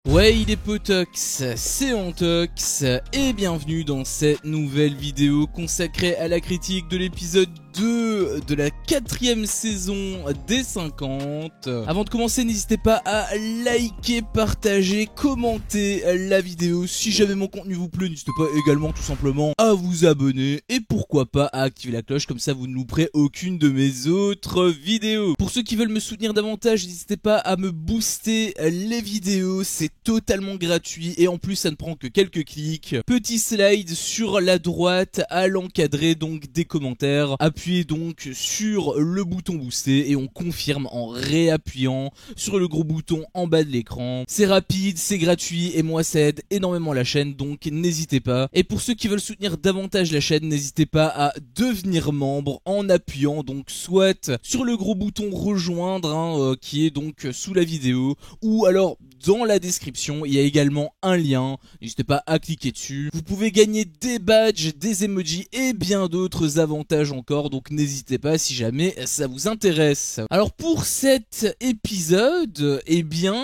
Ouais, il est potox, c'est Antox, et bienvenue dans cette nouvelle vidéo consacrée à la critique de l'épisode 2 de la 4ème saison des 50. Avant de commencer, n'hésitez pas à liker, partager, commenter la vidéo. Si jamais mon contenu vous plaît, n'hésitez pas également tout simplement à vous abonner et pourquoi pas à activer la cloche, comme ça vous ne louperez aucune de mes autres vidéos. Pour ceux qui veulent me soutenir davantage, n'hésitez pas à me booster les vidéos, c'est totalement gratuit et en plus ça ne prend que quelques clics. Petit slide sur la droite à l'encadré donc des commentaires. Appuyez donc sur le bouton booster et on confirme en réappuyant sur le gros bouton en bas de l'écran. C'est rapide, c'est gratuit et moi ça aide énormément la chaîne, donc n'hésitez pas. Et pour ceux qui veulent soutenir davantage la chaîne, n'hésitez pas à devenir membre en appuyant donc soit sur le gros bouton rejoindre qui est donc sous la vidéo, ou alors dans la description, il y a également un lien, n'hésitez pas à cliquer dessus. Vous pouvez gagner des badges, des emojis et bien d'autres avantages encore, donc n'hésitez pas si jamais ça vous intéresse. Alors pour cet épisode, eh bien,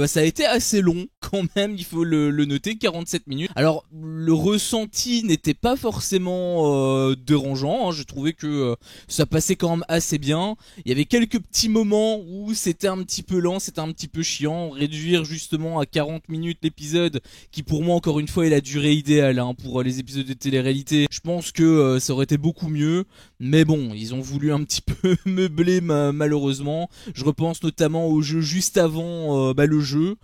ça a été assez long quand même, il faut le noter, 47 minutes. Alors le ressenti n'était pas forcément dérangeant, je trouvais que ça passait quand même assez bien. Il y avait quelques petits moments où c'était un petit peu lent, c'était un petit peu chiant. Réduire justement à 40 minutes l'épisode, qui pour moi encore une fois est la durée idéale pour les épisodes de télé-réalité, je pense que ça aurait été beaucoup mieux, mais bon, ils ont voulu un petit peu meubler malheureusement. Je repense notamment au jeu juste avant le jeu,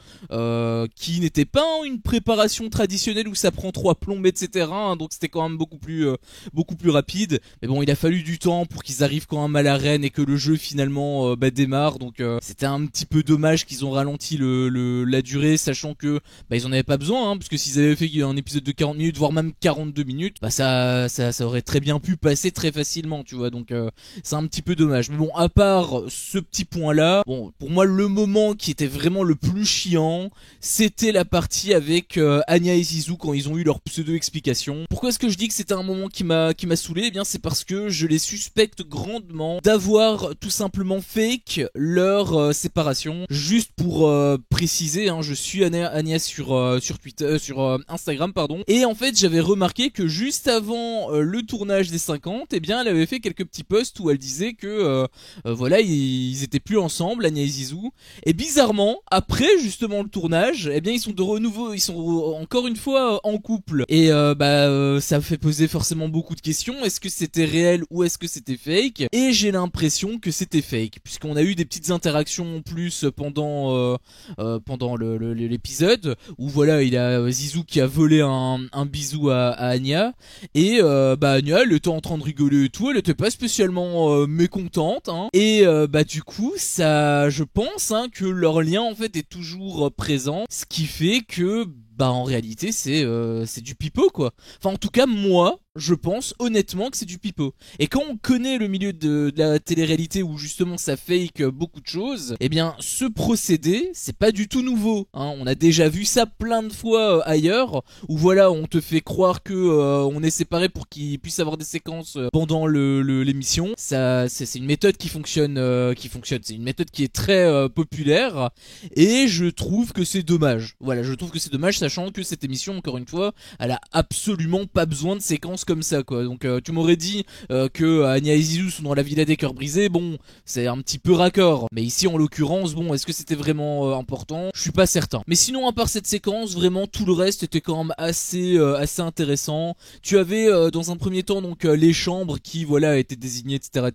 qui n'était pas une préparation traditionnelle où ça prend 3 plombes etc, donc c'était quand même beaucoup plus rapide, mais bon, il a fallu du temps pour qu'ils arrivent quand même à l'arène et que le jeu finalement démarre, donc c'était un petit peu dommage qu'ils ont ralenti la durée, sachant que ils en avaient pas besoin, parce que s'ils avaient fait un épisode de 40 minutes voire même 42 minutes, ça aurait très bien pu passer très facilement, tu vois, donc c'est un petit peu dommage. Mais bon, à part ce petit point là, bon, pour moi le moment qui était vraiment le plus chiant, c'était la partie avec Anya et Zizou quand ils ont eu leur pseudo explication. Pourquoi est-ce que je dis que c'était un moment qui m'a saoulé? Eh bien c'est parce que je les suspecte grandement d'avoir tout simplement fake leur séparation, juste pour préciser, je suis Agnès sur Twitter, sur Instagram pardon, et en fait j'avais remarqué que juste avant le tournage des 50, eh bien elle avait fait quelques petits posts où elle disait que voilà, ils étaient plus ensemble, Anya et Zizou, et bizarrement après justement le tournage, eh bien ils sont encore une fois en couple, et ça fait poser forcément beaucoup de questions. Est-ce que c'était réel ou est-ce que c'était fake? Et j'ai l'impression que c'était fake, puisqu'on a eu des petites interactions en plus pendant l'épisode, où voilà, il y a Zizou qui a volé un bisou à Anya, et Anya elle était en train de rigoler et tout, elle était pas spécialement mécontente, et du coup ça, je pense que leur lien en fait est toujours présent, ce qui fait que en réalité c'est du pipeau quoi. Enfin en tout cas moi je pense honnêtement que c'est du pipeau. Et quand on connaît le milieu de la télé-réalité où justement ça fake beaucoup de choses, eh bien ce procédé c'est pas du tout nouveau, on a déjà vu ça plein de fois ailleurs, où voilà, on te fait croire que on est séparés pour qu'ils puissent avoir des séquences pendant l'émission. Ça c'est une méthode qui fonctionne, c'est une méthode qui est très populaire, et je trouve que c'est dommage. Voilà, je trouve que c'est dommage, sachant que cette émission, encore une fois, elle a absolument pas besoin de séquences comme ça quoi. Donc tu m'aurais dit que Anya et Zizou sont dans la villa des cœurs brisés, bon c'est un petit peu raccord, mais ici en l'occurrence, bon, est-ce que c'était vraiment important? Je suis pas certain. Mais sinon, à part cette séquence, vraiment tout le reste était quand même assez intéressant. Tu avais dans un premier temps donc les chambres qui voilà étaient désignées etc.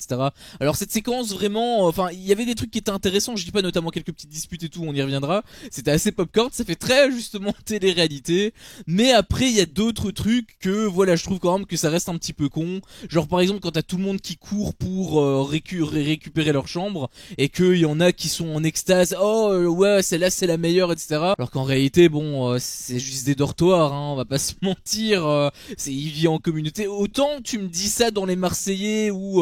Alors cette séquence vraiment, il y avait des trucs qui étaient intéressants, je dis pas, notamment quelques petites disputes et tout, on y reviendra, c'était assez popcorn, ça fait très justement télé-réalité, mais après il y a d'autres trucs que voilà, je trouve quand même que ça reste un petit peu con, genre par exemple quand t'as tout le monde qui court pour récupérer leur chambre, et qu'il y en a qui sont en extase, oh ouais celle-là c'est la meilleure etc, alors qu'en réalité bon c'est juste des dortoirs, on va pas se mentir, il vit en communauté. Autant tu me dis ça dans les Marseillais ou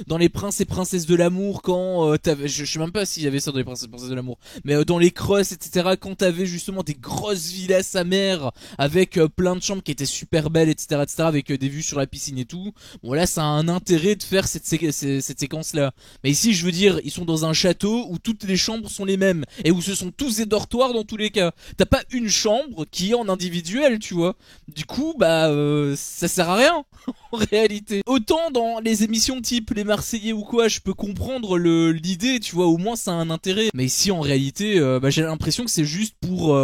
dans les Princes et Princesses de l'amour, quand je sais même pas s'il y avait ça dans les Princes et Princesses de l'amour, mais dans les Crosses etc, quand t'avais justement des grosses villas sa mère avec plein de chambres qui étaient super belles etc, avec des vues sur la piscine et tout. Bon là ça a un intérêt de faire cette séquence là. Mais ici je veux dire ils sont dans un château où toutes les chambres sont les mêmes et où ce sont tous des dortoirs dans tous les cas. T'as pas une chambre qui est en individuel, tu vois. Du coup ça sert à rien en réalité. Autant dans les émissions type Les Marseillais ou quoi, je peux comprendre l'idée, tu vois, au moins ça a un intérêt. Mais ici en réalité, j'ai l'impression que c'est juste pour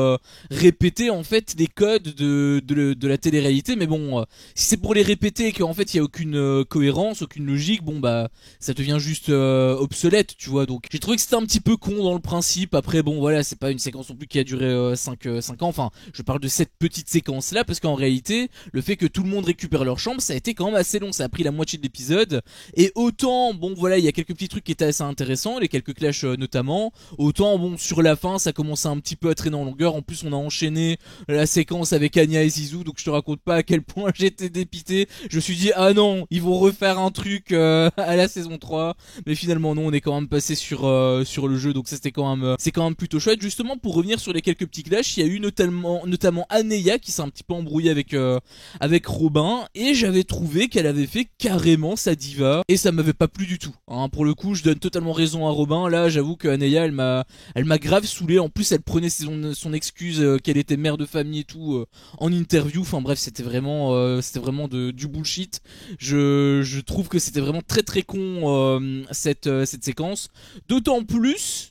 répéter en fait les codes de la télé-réalité. Mais bon, si c'est pour les répéter et qu'en fait il y a aucune cohérence, aucune logique, bon ça devient juste obsolète, tu vois. Donc j'ai trouvé que c'était un petit peu con dans le principe. Après bon voilà, c'est pas une séquence non plus qui a duré 5 ans. Enfin, je parle de cette petite séquence là parce qu'en réalité, le fait que tout le monde récupère leur chambre, ça a été quand même assez long. Ça a pris la moitié de l'épisode. Et autant, bon voilà, il y a quelques petits trucs qui étaient assez intéressants, les quelques clashs notamment. Autant, bon, sur la fin, ça commençait un petit peu à traîner en longueur. En plus, on a enchaîné la séquence avec Anya et Zizou, donc je te raconte pas à quel point j'étais dépité. Je me suis dit, ah non, ils vont refaire un truc à la saison 3. Mais finalement, non, on est quand même passé sur le jeu, donc ça c'était quand même, c'est quand même plutôt chouette. Justement, pour revenir sur les quelques petits clashs, il y a eu notamment Aneya qui s'est un petit peu embrouillée avec Robin, et j'avais trouvé qu'elle avait fait carrément sa diva, et ça m'avait pas plu du tout. Hein, pour le coup, je donne totalement raison à Robin. Là, j'avoue que Aneya, elle m'a grave saoulé. En plus, elle prenait son excuse qu'elle était mère de famille et tout en interview. Enfin bref, c'était vraiment du bullshit. Je trouve que c'était vraiment très très con cette séquence. D'autant plus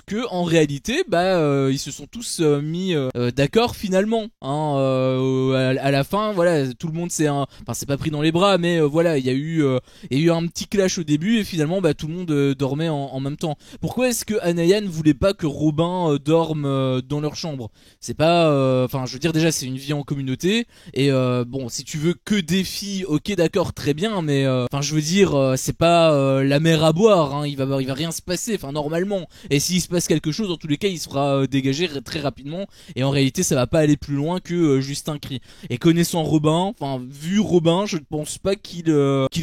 que en réalité, ils se sont tous mis d'accord finalement. Hein, à la fin, voilà, tout le monde s'est pas pris dans les bras, mais voilà, il y a eu un petit clash au début et finalement tout le monde dormait en même temps. Pourquoi est-ce que Anaya ne voulait pas que Robin dorme dans leur chambre? C'est pas, enfin je veux dire, déjà c'est une vie en communauté et bon, si tu veux que des filles, ok d'accord, très bien, mais enfin je veux dire, c'est pas la mer à boire, hein, il va rien se passer, enfin normalement. Et s'il se passe quelque chose, dans tous les cas il sera dégagé très rapidement, et en réalité ça va pas aller plus loin que juste un cri. Et connaissant Robin, enfin vu Robin, je ne pense pas qu'il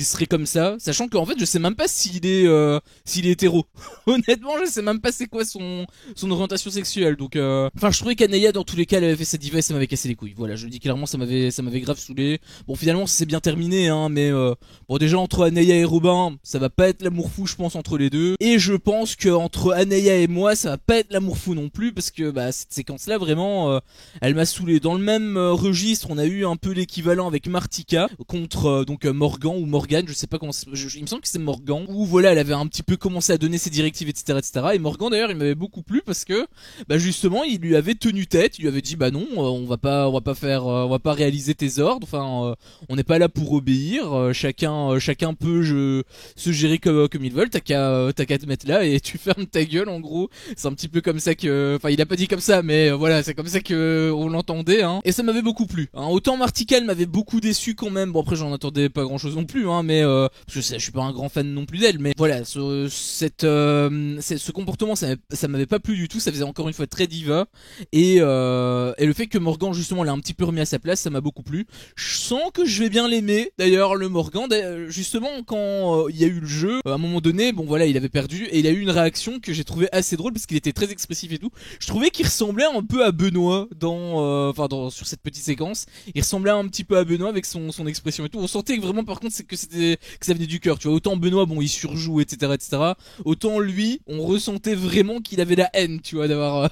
serait comme ça, sachant qu'en fait je sais même pas s'il est hétéro. Honnêtement, je sais même pas c'est quoi son orientation sexuelle. Donc enfin je trouvais qu'Aneya dans tous les cas elle avait fait sa diva et ça m'avait cassé les couilles. Voilà, je le dis clairement, ça m'avait grave saoulé. Bon finalement c'est bien terminé hein, mais bon déjà entre Aneya et Robin, ça va pas être l'amour fou je pense entre les deux, et je pense que entre Aneya et moi ça va pas être l'amour fou non plus, parce que cette séquence là vraiment elle m'a saoulé. Dans le même registre, on a eu un peu l'équivalent avec Martika contre Morgan ou Morgan, je sais pas comment il me semble que c'est Morgan, où voilà elle avait un petit peu commencé à donner ses directives etc. Et Morgan d'ailleurs il m'avait beaucoup plu parce que justement il lui avait tenu tête, il lui avait dit non, on va pas réaliser tes ordres, enfin on n'est pas là pour obéir, chacun peut se gérer comme ils veulent, t'as qu'à te mettre là et tu fermes ta gueule en gros. C'est un petit peu comme ça que, enfin il a pas dit comme ça mais voilà, c'est comme ça que on l'entendait hein. Et ça m'avait beaucoup plu hein. Autant Martika elle m'avait beaucoup déçu quand même, bon après j'en attendais pas grand chose non plus hein, mais parce que je suis pas un grand fan non plus d'elle, mais voilà, ce comportement ça m'avait pas plu du tout, ça faisait encore une fois très diva, et le fait que Morgan justement l'a un petit peu remis à sa place, ça m'a beaucoup plu. Je sens que je vais bien l'aimer d'ailleurs, le Morgan, justement quand il y a eu le jeu, à un moment donné, bon voilà, il avait perdu et il a eu une réaction que j'ai trouvé assez drôle parce qu'il était très expressif et tout. Je trouvais qu'il ressemblait un peu à Benoît sur cette petite séquence. Il ressemblait un petit peu à Benoît avec son expression et tout. On sentait que vraiment par contre que ça venait du cœur, tu vois. Autant Benoît, bon il surjoue etc. Autant lui, on ressentait vraiment qu'il avait la haine, tu vois, d'avoir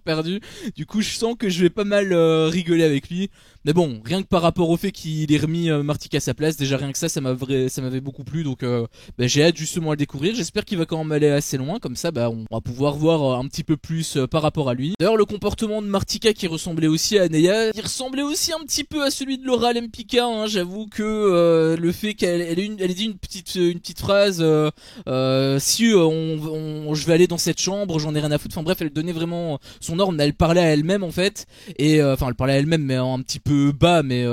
perdu. Du coup je sens que je vais pas mal rigoler avec lui. Mais bon, rien que par rapport au fait qu'il ait remis Martika à sa place, déjà rien que ça m'avait beaucoup plu, donc j'ai hâte justement à le découvrir. J'espère qu'il va quand même aller assez loin, comme ça on va pouvoir voir un petit peu plus par rapport à lui. D'ailleurs le comportement de Martika qui ressemblait aussi à Aneya, il ressemblait aussi un petit peu à celui de Laura Lempicka hein. J'avoue que le fait qu'elle ait dit une petite phrase si je vais aller dans cette chambre, j'en ai rien à foutre, enfin bref, elle donnait vraiment son ordre, elle parlait à elle-même en fait, et enfin elle parlait à elle-même mais un petit peu bas, mais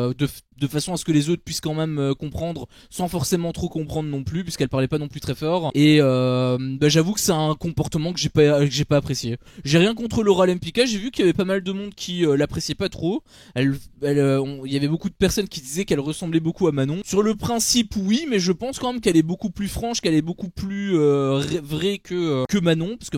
de façon à ce que les autres puissent quand même comprendre sans forcément trop comprendre non plus, puisqu'elle parlait pas non plus très fort. Et j'avoue que c'est un comportement que j'ai pas apprécié. J'ai rien contre Laura Lempicka, j'ai vu qu'il y avait pas mal de monde qui l'appréciait pas trop. Il y avait beaucoup de personnes qui disaient qu'elle ressemblait beaucoup à Manon. Sur le principe oui, mais je pense quand même qu'elle est beaucoup plus franche, qu'elle est beaucoup plus vraie que Manon, parce que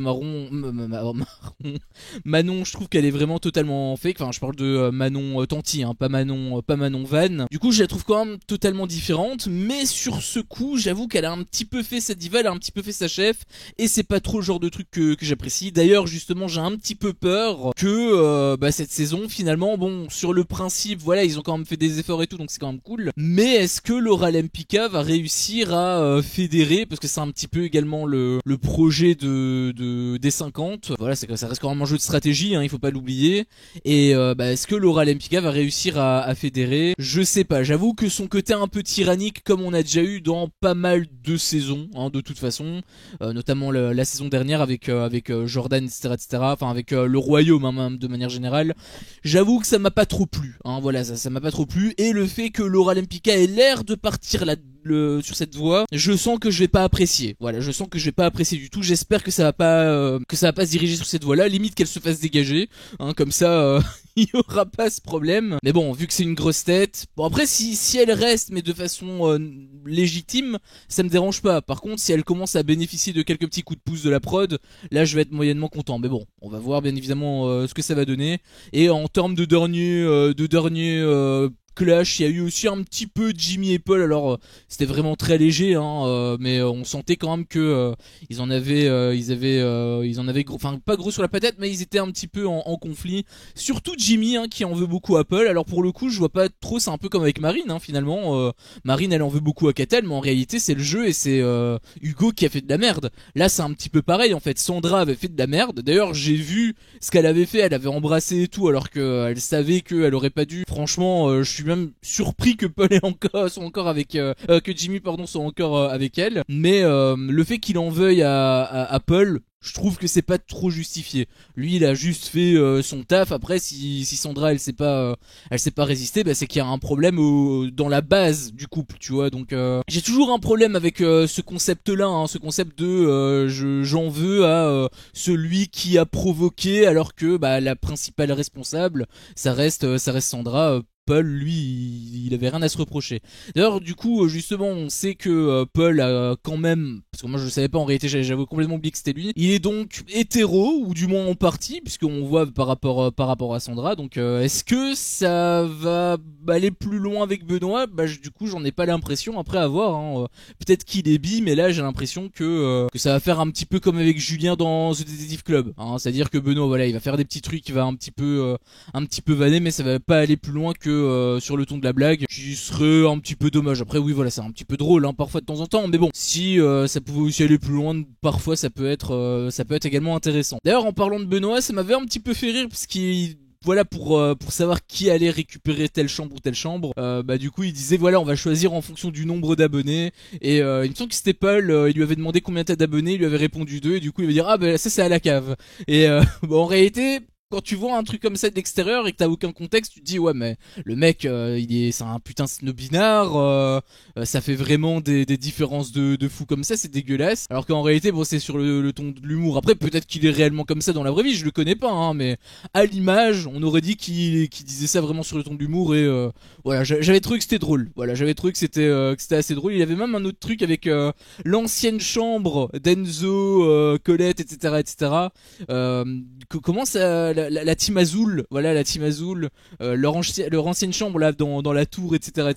Manon je trouve qu'elle est vraiment totalement fake. Enfin je parle de Manon Tanti hein, pas Manon Van. Jordan. Du coup je la trouve quand même totalement différente, mais sur ce coup j'avoue qu'elle a un petit peu fait sa diva, elle a un petit peu fait sa chef, et c'est pas trop le genre de truc que j'apprécie. D'ailleurs justement j'ai un petit peu peur que cette saison finalement, bon sur le principe voilà ils ont quand même fait des efforts et tout donc c'est quand même cool, mais est-ce que Laura Lempicka va réussir à fédérer, parce que c'est un petit peu également le projet des 50, voilà ça reste quand même un jeu de stratégie hein, il faut pas l'oublier, et est-ce que Laura Lempicka va réussir à fédérer, je sais pas, j'avoue que son côté un peu tyrannique comme on a déjà eu dans pas mal de saisons hein, de toute façon, notamment la saison dernière avec Jordan etc, enfin avec le royaume hein, même, de manière générale, j'avoue que ça m'a pas trop plu hein, voilà ça m'a pas trop plu, et le fait que Laura Lempicka ait l'air de partir sur cette voie, je sens que je vais pas apprécier. Voilà, je sens que je vais pas apprécier du tout. J'espère que ça va pas se diriger sur cette voie-là. Limite qu'elle se fasse dégager, hein, comme ça, il y aura pas ce problème. Mais bon, vu que c'est une grosse tête, bon après si elle reste, mais de façon légitime, ça me dérange pas. Par contre, si elle commence à bénéficier de quelques petits coups de pouce de la prod, là je vais être moyennement content. Mais bon, on va voir bien évidemment ce que ça va donner. Et en termes de dernier clash, il y a eu aussi un petit peu Jimmy et Paul, alors c'était vraiment très léger hein, mais on sentait quand même que ils en avaient enfin pas gros sur la patate, mais ils étaient un petit peu en conflit, surtout Jimmy hein, qui en veut beaucoup à Paul. Alors pour le coup je vois pas trop, c'est un peu comme avec Marine hein, finalement, Marine elle en veut beaucoup à Catel, mais en réalité c'est le jeu et c'est Hugo qui a fait de la merde. Là c'est un petit peu pareil en fait, Sandra avait fait de la merde, d'ailleurs j'ai vu ce qu'elle avait fait, elle avait embrassé et tout alors qu'elle savait qu'elle aurait pas dû. Franchement je suis même surpris que Paul soit encore avec que Jimmy pardon soit encore avec elle, mais le fait qu'il en veuille à Paul, je trouve que c'est pas trop justifié. Lui il a juste fait son taf. Après si Sandra elle s'est pas résister, c'est qu'il y a un problème dans la base du couple, tu vois. Donc j'ai toujours un problème avec ce concept là hein, ce concept de j'en veux à celui qui a provoqué, alors que la principale responsable ça reste Sandra. Paul, lui, il avait rien à se reprocher. D'ailleurs, du coup, justement, on sait que Paul a quand même, parce que moi je le savais pas en réalité, j'avais complètement oublié que c'était lui. Il est donc hétéro, ou du moins en partie, puisqu'on voit par rapport à Sandra. Donc, est-ce que ça va aller plus loin avec Benoît? Du coup, j'en ai pas l'impression. Après avoir, hein, peut-être qu'il est bi, mais là j'ai l'impression que ça va faire un petit peu comme avec Julien dans The Detective Club. Hein, c'est-à-dire que Benoît, voilà, il va faire des petits trucs, il va un petit peu vanner, mais ça va pas aller plus loin que sur le ton de la blague, qui serait un petit peu dommage. Après oui voilà, c'est un petit peu drôle hein, parfois de temps en temps, mais bon, si ça pouvait aussi aller plus loin, parfois ça peut être également intéressant. D'ailleurs en parlant de Benoît, ça m'avait un petit peu fait rire parce qu'il voilà pour savoir qui allait récupérer telle chambre ou telle chambre, du coup il disait voilà on va choisir en fonction du nombre d'abonnés, et il me semble que c'était Paul, il lui avait demandé combien t'as d'abonnés, il lui avait répondu 2, et du coup il va dire ça c'est à la cave, et en réalité quand tu vois un truc comme ça de l'extérieur et que t'as aucun contexte, tu te dis ouais mais le mec c'est un putain de snobinard, ça fait vraiment des différences de fou comme ça, c'est dégueulasse. Alors qu'en réalité bon c'est sur le ton de l'humour. Après peut-être qu'il est réellement comme ça dans la vraie vie, je le connais pas hein, mais à l'image on aurait dit qu'il disait ça vraiment sur le ton de l'humour, et voilà j'avais trouvé que c'était drôle. Voilà j'avais trouvé que c'était assez drôle. Il y avait même un autre truc avec l'ancienne chambre d'Enzo, Colette etc. Comment ça la team Azul, voilà la team Azul, leur ancienne chambre là dans la tour etc.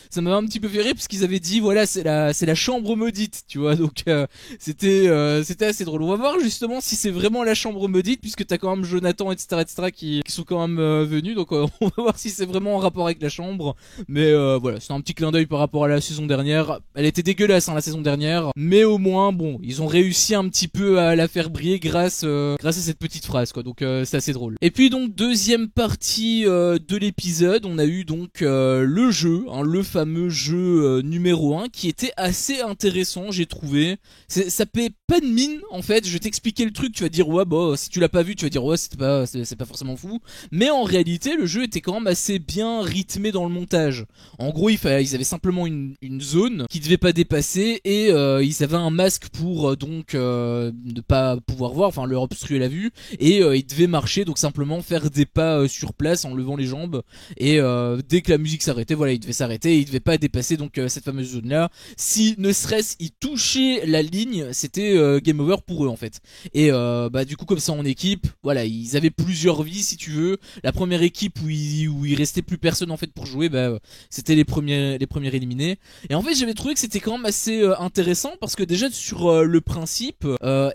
Ça m'avait un petit peu fait rire parce qu'ils avaient dit voilà c'est la chambre maudite, tu vois, donc c'était assez drôle. On va voir justement si c'est vraiment la chambre maudite, puisque t'as quand même Jonathan etc. qui sont quand même venus, donc on va voir si c'est vraiment en rapport avec la chambre. Mais voilà, c'est un petit clin d'œil par rapport à la saison dernière. Elle était dégueulasse hein, la saison dernière, mais au moins bon ils ont réussi un petit peu à la faire briller grâce à cette petite phrase quoi, donc c'est assez drôle. Et puis donc deuxième partie de l'épisode, on a eu donc le jeu, hein, le fameux jeu numéro 1 qui était assez intéressant, j'ai trouvé. Ça paie pas de mine en fait, je vais t'expliquer le truc, tu vas dire ouais bah si tu l'as pas vu tu vas dire ouais c'est pas forcément fou, mais en réalité le jeu était quand même assez bien rythmé dans le montage. En gros ils avaient simplement une zone qui devait pas dépasser, et ils avaient un masque pour ne pas pouvoir voir, enfin leur obstruer la vue, et ils devaient marcher marcher, donc simplement faire des pas sur place en levant les jambes, et dès que la musique s'arrêtait, voilà, il devait s'arrêter, il devait pas dépasser donc cette fameuse zone là. Si ne serait-ce il touchait la ligne, c'était game over pour eux en fait. Et bah du coup comme ça en équipe, voilà, ils avaient plusieurs vies si tu veux. La première équipe où il restait plus personne en fait pour jouer, bah c'était les premiers éliminés. Et en fait j'avais trouvé que c'était quand même assez intéressant parce que déjà sur le principe,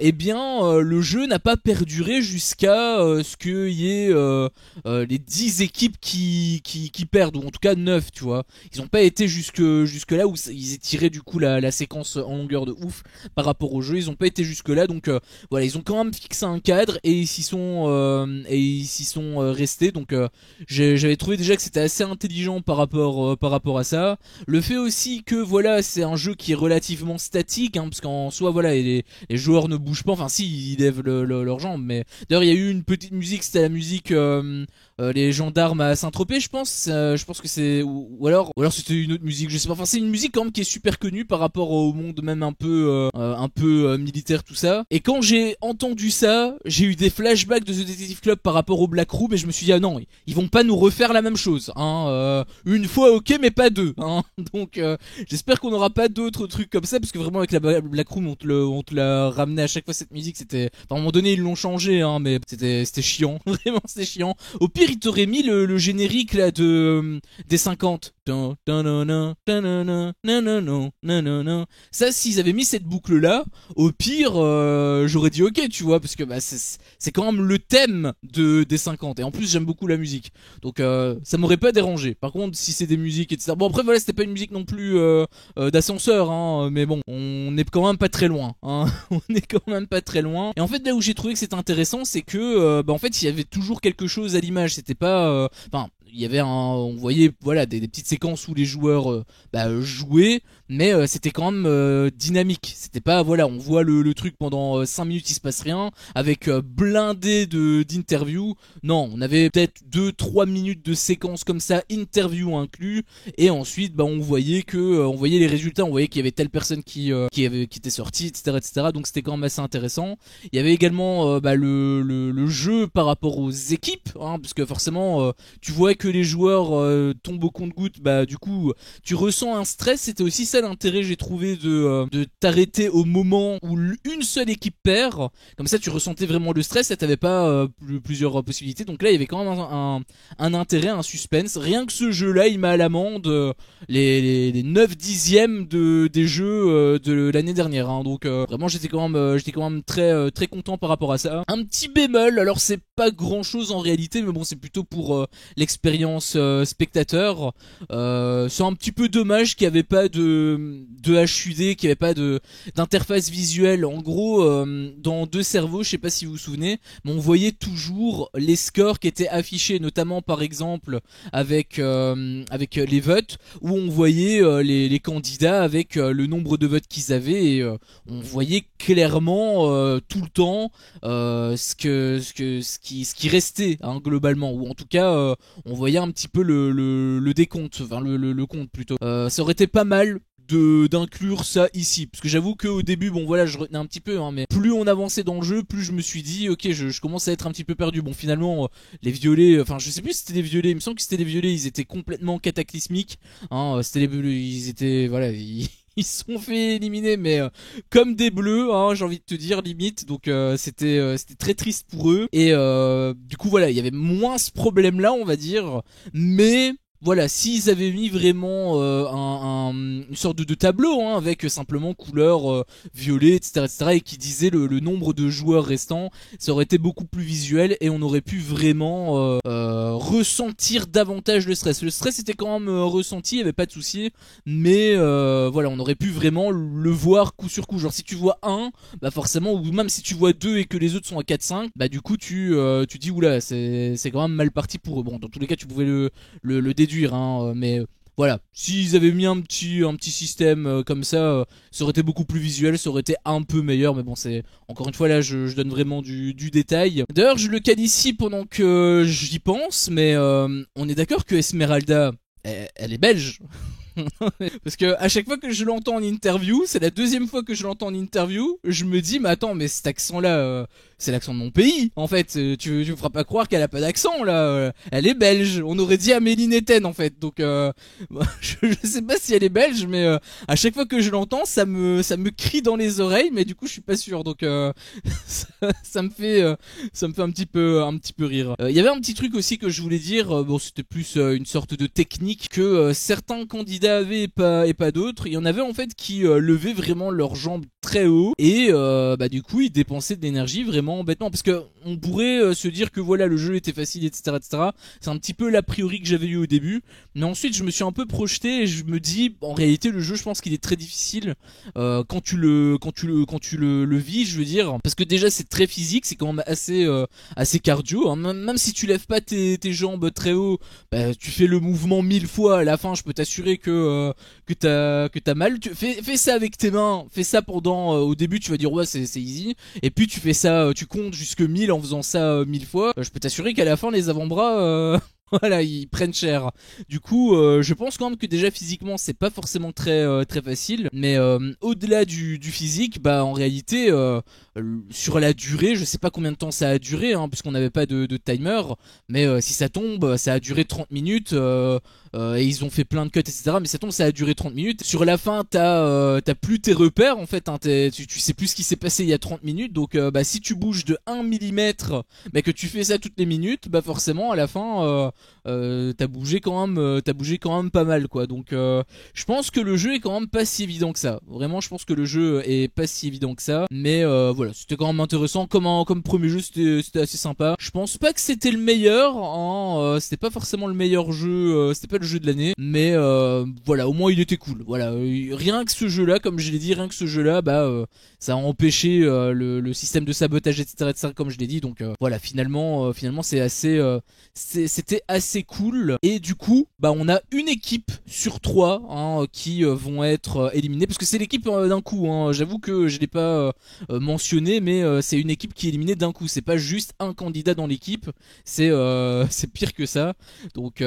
eh bien le jeu n'a pas perduré jusqu'à ce qu'il y ait les 10 équipes qui perdent, ou en tout cas 9, tu vois. Ils ont pas été jusque là où ils étiraient du coup la séquence en longueur de ouf par rapport au jeu. Ils ont pas été jusque là, donc voilà, ils ont quand même fixé un cadre et ils s'y sont restés. Donc j'avais trouvé déjà que c'était assez intelligent par rapport à ça. Le fait aussi que voilà, c'est un jeu qui est relativement statique, hein, parce qu'en soi voilà, les joueurs ne bougent pas, enfin si, ils lèvent leurs jambes, mais d'ailleurs il y a eu une petite musique, c'était la musique les gendarmes à Saint-Tropez, je pense que c'est, ou alors c'était une autre musique, je sais pas, enfin c'est une musique quand même qui est super connue par rapport au monde même un peu militaire, tout ça. Et quand j'ai entendu ça, j'ai eu des flashbacks de The Detective Club par rapport au Black Room, et je me suis dit ah non, ils vont pas nous refaire la même chose, hein, une fois ok mais pas deux, hein. Donc j'espère qu'on aura pas d'autres trucs comme ça, parce que vraiment avec la Black Room on te l'a ramené à chaque fois cette musique, c'était, enfin, à un moment donné ils l'ont changé, hein, mais c'était chiant, vraiment c'était chiant. Au pire il t'aurait mis le générique là de des 50. Ça, s'ils avaient mis cette boucle là, au pire j'aurais dit ok, tu vois, parce que bah c'est quand même le thème des 50, et en plus j'aime beaucoup la musique, donc ça m'aurait pas dérangé. Par contre si c'est des musiques etc, bon après voilà, c'était pas une musique non plus d'ascenseur, hein, mais bon, on est quand même pas très loin, hein. On est quand même pas très loin. Et en fait là où j'ai trouvé que c'était intéressant, c'est que bah en fait il y avait toujours quelque chose à l'image, c'était pas enfin il y avait on voyait voilà des petites séquences où les joueurs jouaient, mais c'était quand même dynamique. C'était pas voilà, on voit le truc pendant 5 minutes il se passe rien avec blindé d'interviews. Non, on avait peut-être 2-3 minutes de séquences comme ça, interview inclus, et ensuite bah on voyait que on voyait les résultats, on voyait qu'il y avait telle personne qui était sortie, etc. Donc c'était quand même assez intéressant. Il y avait également le jeu par rapport aux équipes, hein, parce que forcément tu vois que les joueurs tombent au compte-gouttes, bah du coup tu ressens un stress. C'était aussi ça l'intérêt, j'ai trouvé, de t'arrêter au moment où une seule équipe perd, comme ça tu ressentais vraiment le stress et t'avais pas plusieurs possibilités. Donc là il y avait quand même un intérêt, un suspense. Rien que ce jeu là il m'a à l'amende les 9 dixièmes des jeux de l'année dernière, hein. Donc vraiment j'étais quand même très très content par rapport à ça. Un petit bémol, alors c'est pas grand chose en réalité, mais bon c'est plutôt pour l'expérience spectateur. C'est un petit peu dommage qu'il n'y avait pas de HUD, qu'il n'y avait pas d'interface visuelle. En gros, dans Deux cerveaux, je sais pas si vous vous souvenez, mais on voyait toujours les scores qui étaient affichés, notamment par exemple avec les votes, où on voyait les candidats avec le nombre de votes qu'ils avaient, et on voyait clairement tout le temps ce qui restait, hein, globalement, ou en tout cas on voyait un petit peu le décompte, enfin le compte plutôt. Ça aurait été pas mal d'inclure ça ici, parce que j'avoue qu'au début bon voilà je retenais un petit peu, hein, mais plus on avançait dans le jeu, plus je me suis dit ok, je commence à être un petit peu perdu. Bon finalement les violets, enfin je sais plus si c'était des violets, il me semble que c'était des violets, ils étaient complètement cataclysmiques, hein, c'était ils étaient voilà ils se sont fait éliminer, mais comme des bleus, hein, j'ai envie de te dire limite. Donc c'était très triste pour eux, et du coup voilà, il y avait moins ce problème là on va dire, mais voilà, s'ils avaient mis vraiment une sorte de tableau, hein, avec simplement couleur violet, etc., et qui disait le nombre de joueurs restants, ça aurait été beaucoup plus visuel et on aurait pu vraiment ressentir davantage le stress. Le stress était quand même ressenti, il n'y avait pas de souci, mais voilà, on aurait pu vraiment le voir coup sur coup. Genre si tu vois un, bah forcément, ou même si tu vois deux et que les autres sont à 4-5, bah du coup tu dis oula, c'est quand même mal parti pour eux. Bon, dans tous les cas tu pouvais le déduire, hein, mais voilà, s'ils avaient mis un petit système comme ça, ça aurait été beaucoup plus visuel, ça aurait été un peu meilleur, mais bon c'est, encore une fois là je donne vraiment du détail. D'ailleurs je le cale ici pendant que j'y pense, mais on est d'accord que Esmeralda elle est belge. Parce que à chaque fois que je l'entends en interview, c'est la deuxième fois que je l'entends en interview, je me dis mais attends, mais cet accent là c'est l'accent de mon pays en fait. Tu me feras pas croire qu'elle a pas d'accent là, elle est belge. On aurait dit Amélie Netten en fait. Donc je sais pas si elle est belge, mais à chaque fois que je l'entends, ça me crie dans les oreilles, mais du coup je suis pas sûr. Donc ça me fait un petit peu rire. Il y avait un petit truc aussi que je voulais dire. Bon, c'était plus une sorte de technique que certains candidats avaient et pas d'autres. Il y en avait en fait qui levaient vraiment leurs jambes très haut et du coup ils dépensaient de l'énergie vraiment bêtement, parce que on pourrait se dire que voilà, le jeu était facile, etc., etc. C'est un petit peu l'a priori que j'avais eu au début, mais ensuite je me suis un peu projeté et je me dis en réalité le jeu, je pense qu'il est très difficile quand tu le vis, je veux dire, parce que déjà c'est très physique, c'est quand même assez cardio, hein. Même si tu lèves pas tes jambes très haut, bah, tu fais le mouvement 1000 fois à la fin, je peux t'assurer que t'as mal. Fais ça avec tes mains, fais ça pendant au début tu vas dire ouais c'est easy, et puis tu fais ça, tu comptes jusque 1000 en faisant ça 1000 fois, je peux t'assurer qu'à la fin les avant-bras voilà, ils prennent cher. Du coup, je pense quand même que déjà physiquement c'est pas forcément très facile, mais au-delà du physique, bah en réalité sur la durée, je sais pas combien de temps ça a duré, hein, puisqu'on n'avait pas de timer, mais si ça tombe, ça a duré 30 minutes. Et ils ont fait plein de cuts, etc. Mais ça tombe, ça a duré 30 minutes. Sur la fin, t'as plus tes repères en fait, hein, tu sais plus ce qui s'est passé il y a 30 minutes. Donc bah si tu bouges de 1 mm, mais que tu fais ça toutes les minutes, bah forcément à la fin t'as bougé quand même pas mal quoi. Donc je pense que le jeu est quand même pas si évident que ça. Vraiment, je pense que le jeu est pas si évident que ça. Mais voilà, c'était quand même intéressant comme premier jeu, c'était assez sympa. Je pense pas que c'était le meilleur, hein, c'était pas forcément le meilleur jeu, c'était pas le jeu de l'année, mais voilà, au moins il était cool. Voilà, rien que ce jeu-là, comme je l'ai dit, rien que ce jeu-là, bah ça a empêché le système de sabotage, etc., comme je l'ai dit. Donc voilà, finalement c'est assez, c'était assez cool. Et du coup, bah on a une équipe sur 3 hein, qui vont être éliminées, parce que c'est l'équipe d'un coup. Hein. J'avoue que je l'ai pas mentionné, mais c'est une équipe qui est éliminée d'un coup. C'est pas juste un candidat dans l'équipe, c'est pire que ça. Donc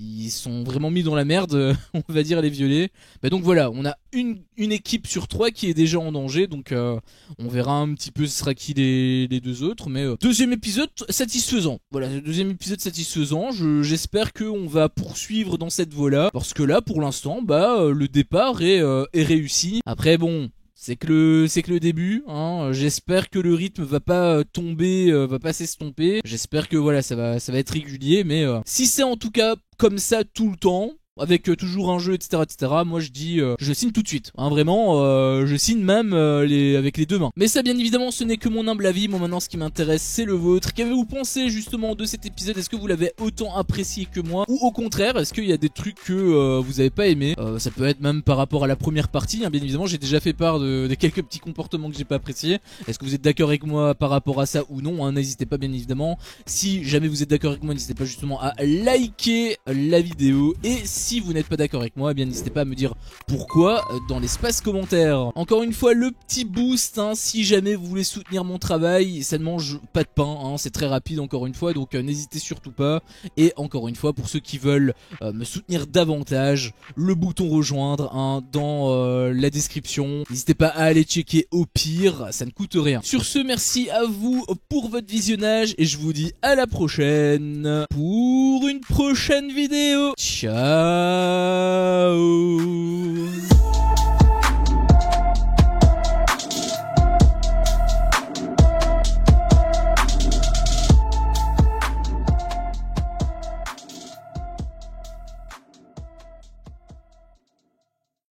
ils sont vraiment mis dans la merde, on va dire les violets. Bah donc voilà, on a une équipe sur 3 qui est déjà en danger, donc on verra un petit peu ce sera qui les deux autres, mais deuxième épisode satisfaisant. Voilà, deuxième épisode satisfaisant, j'espère qu'on va poursuivre dans cette voie-là, parce que là pour l'instant, bah le départ est réussi. Après bon, c'est que le début, hein. J'espère que le rythme va pas tomber, va pas s'estomper. J'espère que voilà, ça va être régulier, mais si c'est en tout cas comme ça tout le temps, avec toujours un jeu, etc., moi je dis je signe tout de suite, hein, vraiment je signe même avec les deux mains. Mais ça bien évidemment ce n'est que mon humble avis. Moi maintenant ce qui m'intéresse c'est le vôtre. Qu'avez-vous pensé justement de cet épisode? Est-ce que vous l'avez autant apprécié que moi, ou au contraire est-ce qu'il y a des trucs que vous avez pas aimé? Ça peut être même par rapport à la première partie, hein, bien évidemment j'ai déjà fait part de quelques petits comportements que j'ai pas appréciés. Est-ce que vous êtes d'accord avec moi par rapport à ça ou non, hein? N'hésitez pas bien évidemment. Si jamais vous êtes d'accord avec moi, n'hésitez pas justement à liker la vidéo, et si vous n'êtes pas d'accord avec moi, eh bien n'hésitez pas à me dire pourquoi dans l'espace commentaire. Encore une fois le petit boost, hein, si jamais vous voulez soutenir mon travail, ça ne mange pas de pain, hein, c'est très rapide encore une fois, donc n'hésitez surtout pas. Et encore une fois pour ceux qui veulent me soutenir davantage, le bouton rejoindre hein, dans la description. N'hésitez pas à aller checker, au pire ça ne coûte rien. Sur ce, merci à vous pour votre visionnage et je vous dis à la prochaine pour une prochaine vidéo. Ciao.